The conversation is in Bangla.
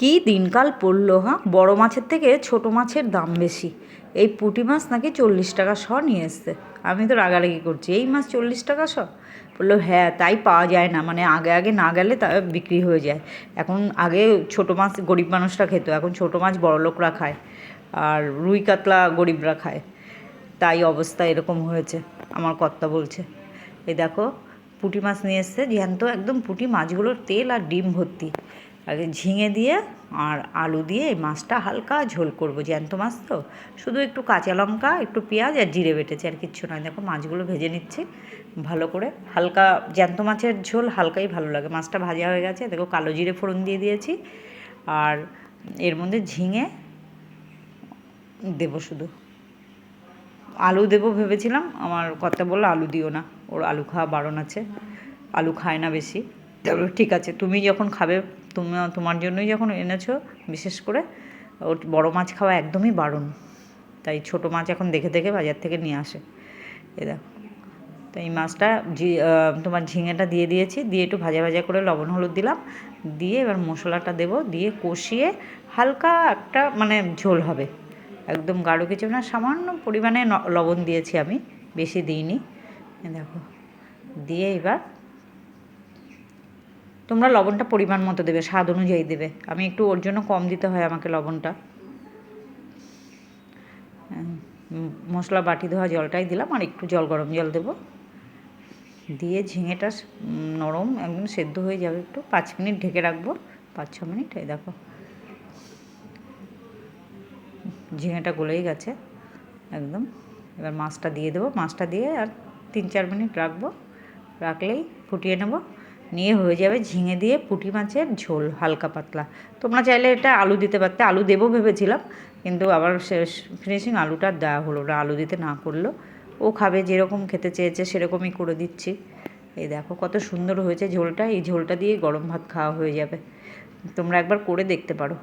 কি দিনকাল পড়লো, হ্যাঁ, বড় মাছের থেকে ছোট মাছের দাম বেশি। এই পুঁটি মাছ নাকি 40 টাকা শ নিয়ে এসছে। আমি তো রাগারাগি করছি, এই মাছ 40 টাকা শ? বললো হ্যাঁ, তাই পাওয়া যায় না, মানে আগে আগে না গেলে তা বিক্রি হয়ে যায়। এখন আগে ছোট মাছ গরিব মানুষরা খেত, এখন ছোট মাছ বড়লোকরা খায়, আর রুই কাতলা গরিবরা খায়, তাই অবস্থা এরকম হয়েছে। আমার কর্তা বলছে। এই দেখো, পুঁটি মাছ নিয়ে এসছে জ্যান্ত একদম, পুঁটি মাছগুলোর তেল আর ডিম ভর্তি। আগে ঝিঙে দিয়ে আর আলু দিয়ে এই মাছটা হালকা ঝোল করব, জ্যান্ত মাছ তো, শুধু একটু কাঁচা লঙ্কা, একটু পেঁয়াজ আর জিরে বেটেছে, আর কিচ্ছু নয়। দেখো মাছগুলো ভেজে নিচ্ছি ভালো করে, হালকা জ্যান্ত মাছের ঝোল হালকাই ভালো লাগে। মাছটা ভাজা হয়ে গেছে, দেখো কালো জিরে ফোড়ন দিয়ে দিয়েছি, আর এর মধ্যে ঝিঙে দেবো শুধু। আলু দেবো ভেবেছিলাম, আমার কর্তা বললো আলু দিও না, ওর আলু খাওয়া বারণ আছে, আলু খায় না বেশি। তাহলে ঠিক আছে, তুমি যখন খাবে, তোমার জন্যই যখন এনেছো বিশেষ করে, ওর বড় মাছ খাওয়া একদমই বারণ, তাই ছোট মাছ এখন দেখে দেখে বাজার থেকে নিয়ে আসে। এ দেখো, তো এই মাছটা তোমার ঝিঙেটা দিয়ে দিয়েছি, দিয়ে একটু ভাজা ভাজা করে লবণ হলুদ দিলাম, দিয়ে এবার মশলাটা দেবো, দিয়ে কষিয়ে হালকা একটা মানে ঝোল হবে, একদম গাঢ় কিছু না, সামান্য পরিমাণে লবণ দিয়েছি আমি, বেশি দিইনি। দেখো, দিয়ে এবার তোমরা লবণটা পরিমাণ মতো দেবে, স্বাদ অনুযায়ী দেবে, আমি একটু ওর জন্য কম দিতে হয় আমাকে লবণটা। মশলা বাটি ধোয়া জলটাই দিলাম, আর একটু জল, গরম জল দেবো, দিয়ে ঝিঙেটা নরম একদম সেদ্ধ হয়ে যাবে, একটু 5 মিনিট ঢেকে রাখবো, 5-6 মিনিট। এই দেখো ঝিঙেটা গলেই গেছে একদম। এবার মাছটা দিয়ে দেবো, মাছটা দিয়ে আর 3-4 মিনিট রাখবো, রাখলেই ফুটিয়ে নেব, নিয়ে হয়ে যাবে ঝিঙে দিয়ে পুঁটি মাছের ঝোল, হালকা পাতলা। তোমরা চাইলে এটা আলু দিতে পারতে, আলু দেবো ভেবেছিলাম, কিন্তু আবার শেষ ফিনিশিং আলুটা দেওয়া হলো না, আলু দিতে না করলো। ও খাবে যেরকম খেতে চেয়েছে সেরকমই করে দিচ্ছি। এই দেখো কত সুন্দর হয়েছে ঝোলটা, এই ঝোলটা দিয়ে গরম ভাত খাওয়া হয়ে যাবে। তোমরা একবার করে দেখতে পারো।